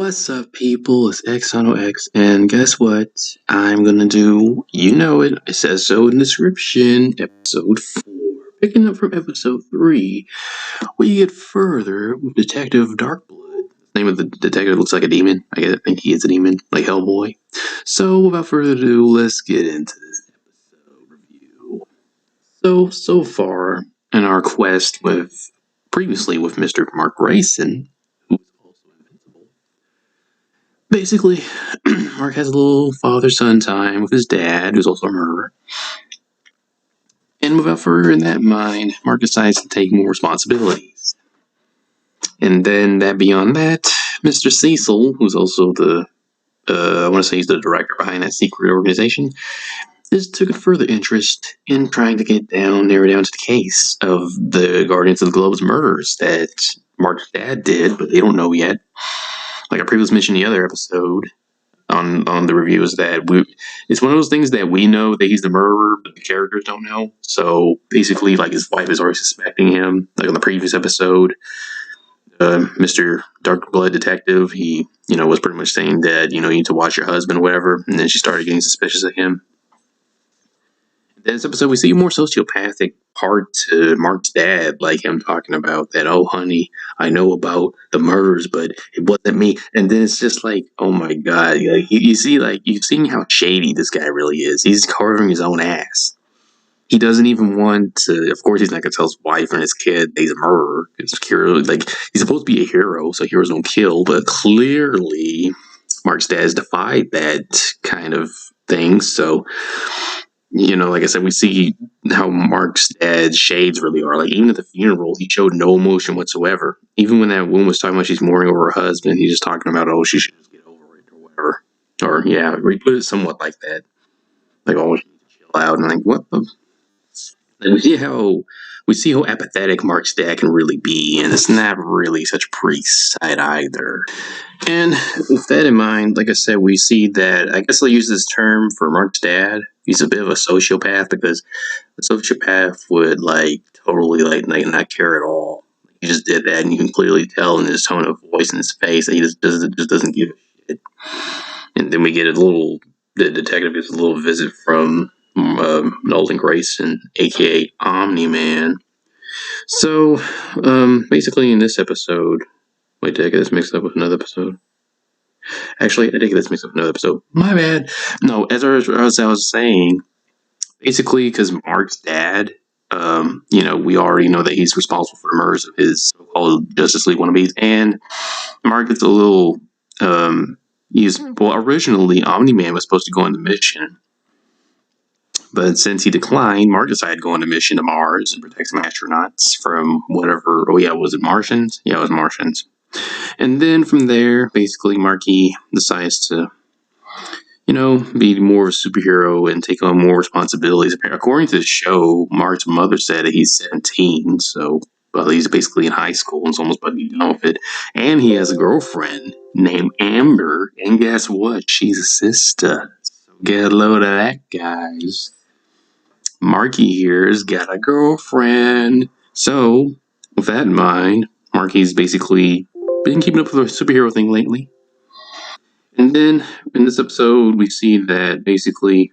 What's up, people? It's X, and guess what? I'm gonna do, you know it, it says so in the description, episode 4. Picking up from episode 3, we get further with Detective Darkblood. The name of the detective looks like a demon. I think he is a demon, like Hellboy. So, without further ado, let's get into this episode review. So far, in our quest previously with Mr. Mark Grayson, who is also Invincible, basically, Mark has a little father-son time with his dad, who's also a murderer. And without further in that mind, Mark decides to take more responsibilities. And then beyond that, Mr. Cecil, who's also I want to say he's the director behind that secret organization, took a further interest in trying to narrow down to the case of the Guardians of the Globe's murders that Mark's dad did, but they don't know yet. Like I previously mentioned in the other episode, on the review, is that it's one of those things that we know that he's the murderer, but the characters don't know. So basically, like his wife is already suspecting him. Like on the previous episode, Mr. Darkblood Detective, he was pretty much saying that you need to watch your husband or whatever, and then she started getting suspicious of him. In this episode, we see a more sociopathic part to Mark's dad, like him talking about that, oh, honey, I know about the murders, but it wasn't me. And then it's just like, oh my God. Like, you've seen how shady this guy really is. He's carving his own ass. He doesn't even want to, of course, he's not going to tell his wife and his kid that he's a murderer. He's supposed to be a hero, so heroes don't kill, but clearly Mark's dad has defied that kind of thing, so like I said, we see how Mark's dad's shades really are. Like, even at the funeral, he showed no emotion whatsoever. Even when that woman was talking about she's mourning over her husband, he's just talking about, oh, she should just get over it or whatever. Or, yeah, we put it somewhat like that. Like, oh, she needs to chill out. And like, what the? And we see how apathetic Mark's dad can really be, and it's not really such a pretty sight either. And with that in mind, like I said, we see that, I guess I'll use this term for Mark's dad. He's a bit of a sociopath, because a sociopath would totally not care at all. He just did that, and you can clearly tell in his tone of voice and his face that he just doesn't give a shit. And then we get the detective gets a little visit from Nolan Grayson, aka Omni-Man. So, basically in this episode, wait, did I get this mixed up with another episode? Actually, I did get this mixed up with another episode. My bad. No, as I was saying, basically, because Mark's dad, we already know that he's responsible for the murders of his so-called Justice League wannabes, and Mark gets a little, originally, Omni-Man was supposed to go on the mission, but since he declined, Mark decided to go on a mission to Mars and protect some astronauts from whatever, was it Martians? Yeah, it was Martians. And then from there, basically, Marky decides to, be more of a superhero and take on more responsibilities. According to the show, Mark's mother said that he's 17, so he's basically in high school and is almost about to be done with it. And he has a girlfriend named Amber, and guess what? She's a sister. So get a load of that, guys. Marky here's got a girlfriend. So, with that in mind, Marky's basically been keeping up with the superhero thing lately. And then, in this episode, we see that basically,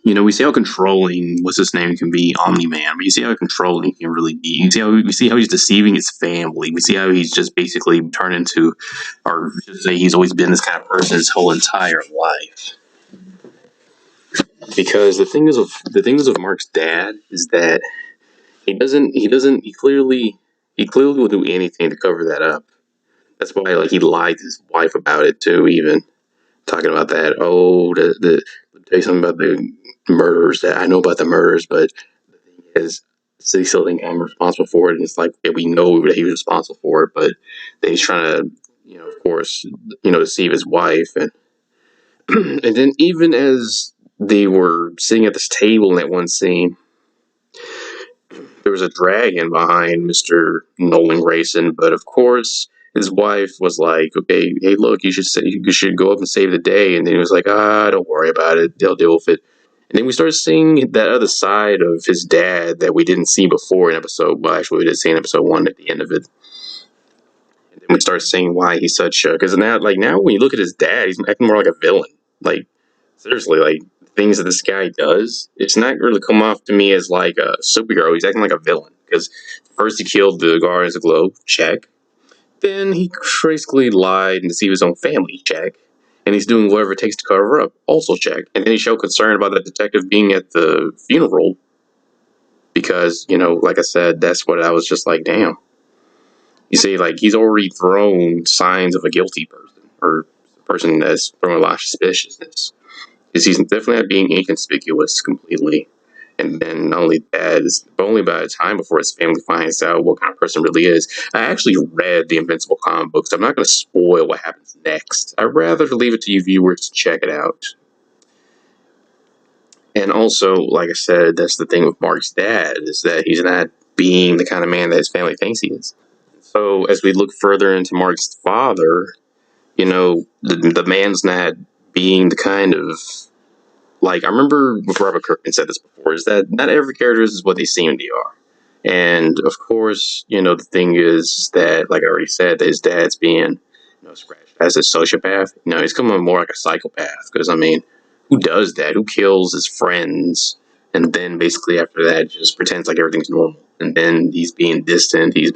we see how controlling, what's his name, can be, Omni-Man. But you see how controlling he can really be. We see how he's deceiving his family. We see how he's just basically turned into, or just say he's always been this kind of person his whole entire life. Because the thing is with Mark's dad is that he clearly will do anything to cover that up. That's why he lied to his wife about it too, even talking about that. Oh, let me tell you something about the murders, that I know about the murders, but the thing is, they still think I'm responsible for it, and it's like, yeah, we know that he was responsible for it, but he's trying to, of course, deceive his wife, and and then even as they were sitting at this table in that one scene, there was a dragon behind Mr. Nolan Grayson, but of course his wife was like, okay, hey, look, you should go up and save the day. And then he was like, don't worry about it, they'll deal with it. And then we started seeing that other side of his dad that we didn't see before in episode, well, actually we did see in episode 1 at the end of it. And then we start seeing why he's such a, because now when you look at his dad, he's acting more like a villain. Like, seriously, like, things that this guy does, it's not really come off to me as like a superhero. He's acting like a villain. Because first he killed the Guardians of the Globe, check. Then he basically lied and deceived his own family, check. And he's doing whatever it takes to cover up, also check. And then he showed concern about that detective being at the funeral. Because, like I said, that's what I was just like, damn. You see, like, he's already thrown signs of a guilty person, or a person that's throwing a lot of suspiciousness. Because he's definitely not being inconspicuous completely. And then not only that, but only by the time before his family finds out what kind of person really is. I actually read the Invincible comic books. I'm not going to spoil what happens next. I'd rather leave it to you viewers to check it out. And also, like I said, that's the thing with Mark's dad, is that he's not being the kind of man that his family thinks he is. So as we look further into Mark's father, the man's not being the kind of, like, I remember Robert Kirkman said this before, is that not every character is what they seem to are. And of course, the thing is that, like I already said, that his dad's being, scratched as a sociopath. He's coming more like a psychopath. Because, I mean, who does that? Who kills his friends? And then basically after that just pretends like everything's normal. And then he's being distant. He's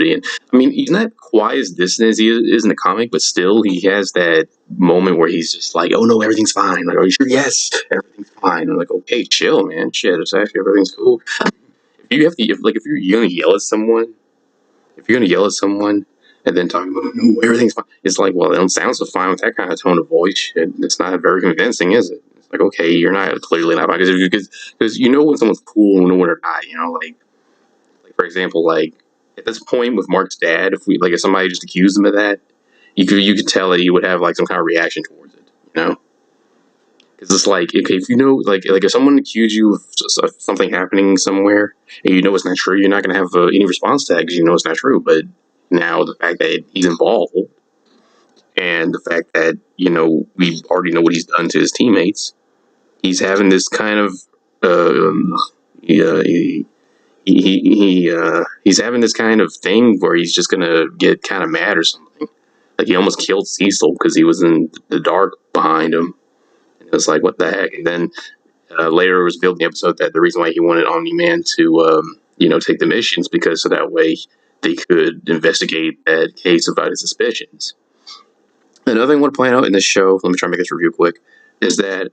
not quite as distant as he is in the comic, but still he has that moment where he's just like, oh no, everything's fine. Like, are you sure? Yes, everything's fine. I'm like, okay, chill, man. Shit, it's actually everything's cool. If you're gonna yell at someone, and then talking about no, everything's fine, it's like, well, it don't sound so fine with that kind of tone of voice. It's not very convincing, is it? It's like, okay, you're not clearly not, because when someone's cool and when they're not. Like, for example, like at this point with Mark's dad, if somebody just accused him of that, you could tell that he would have like some kind of reaction towards it, because it's like, okay, if if someone accused you of something happening somewhere and it's not true, you're not going to have any response to that because it's not true. But now the fact that he's involved, and the fact that we already know what he's done to his teammates, he's having this kind of he's having this kind of thing where he's just gonna get kind of mad or something. Like, he almost killed Cecil because he was in the dark behind him. And it was like, what the heck? And then later it was revealed in the episode that the reason why he wanted Omni-Man to take the missions, because so that way they could investigate that case about his suspicions. Another thing I want to point out in this show, let me try and make this review quick, is that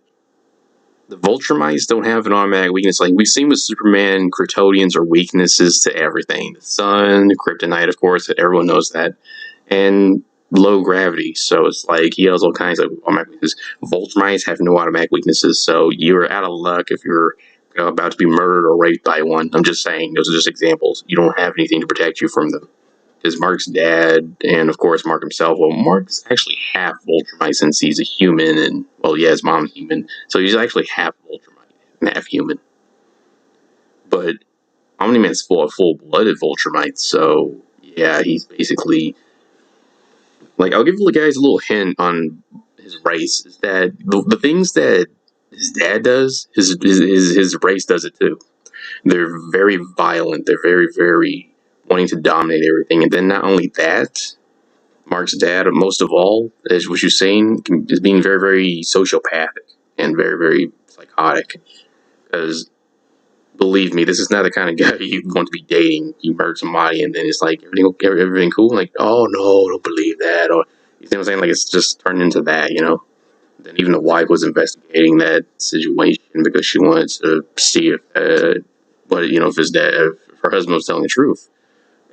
the Vultramites don't have an automatic weakness. Like we've seen with Superman, Kryptonians are weaknesses to everything. The sun, kryptonite, of course, everyone knows that. And low gravity. So it's like he has all kinds of automatic weaknesses. Vultramites have no automatic weaknesses, so you're out of luck if you're about to be murdered or raped by one. I'm just saying, those are just examples. You don't have anything to protect you from them. Because Mark's dad, and of course Mark himself, well, Mark's actually half Vultramite since he's a human, and, well, yeah, his mom's human, so he's actually half Vultramite and half human. But Omni-Man's full-blooded Vultramite, so, yeah, he's basically, like, I'll give you guys a little hint on his race, is that the things that his dad does, his race does it too. They're very violent, they're very, very wanting to dominate everything, and then not only that, Mark's dad, most of all, as what you're saying, is being very, very sociopathic and very, very psychotic. Because, believe me, this is not the kind of guy you want to be dating. You murder somebody and then it's like, everything cool? Like, oh no, don't believe that. Or, you know what I'm saying? Like, it's just turned into that, Then even the wife was investigating that situation because she wanted to see if if her husband was telling the truth.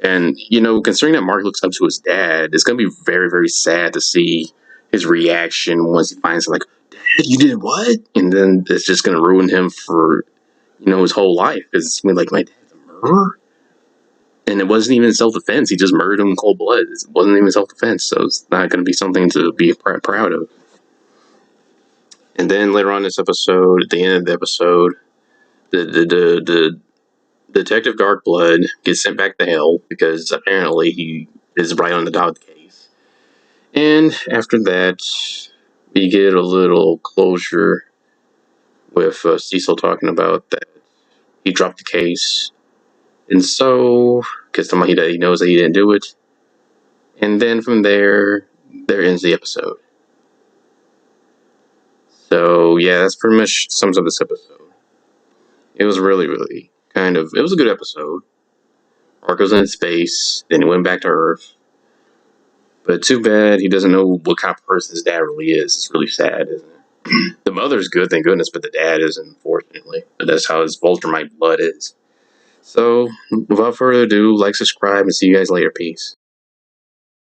And, considering that Mark looks up to his dad, it's going to be very, very sad to see his reaction once he finds out, like, Dad, you did what? And then it's just going to ruin him for, his whole life. It's going to be like, my dad's a murderer? And it wasn't even self-defense. He just murdered him in cold blood. It wasn't even self-defense. So it's not going to be something to be proud of. And then later on in this episode, at the end of the episode, the Detective Darkblood gets sent back to hell because apparently he is right on the dot of the case. And after that, we get a little closure with Cecil talking about that he dropped the case. And so, because he knows that he didn't do it. And then from there ends the episode. So yeah, that's pretty much sums up this episode. It was really, really it was a good episode. Mark was in space, then he went back to Earth. But too bad he doesn't know what kind of person his dad really is. It's really sad, isn't it? The mother's good, thank goodness, but the dad isn't, unfortunately. But that's how his Voltramite blood is. So, without further ado, like, subscribe, and see you guys later. Peace.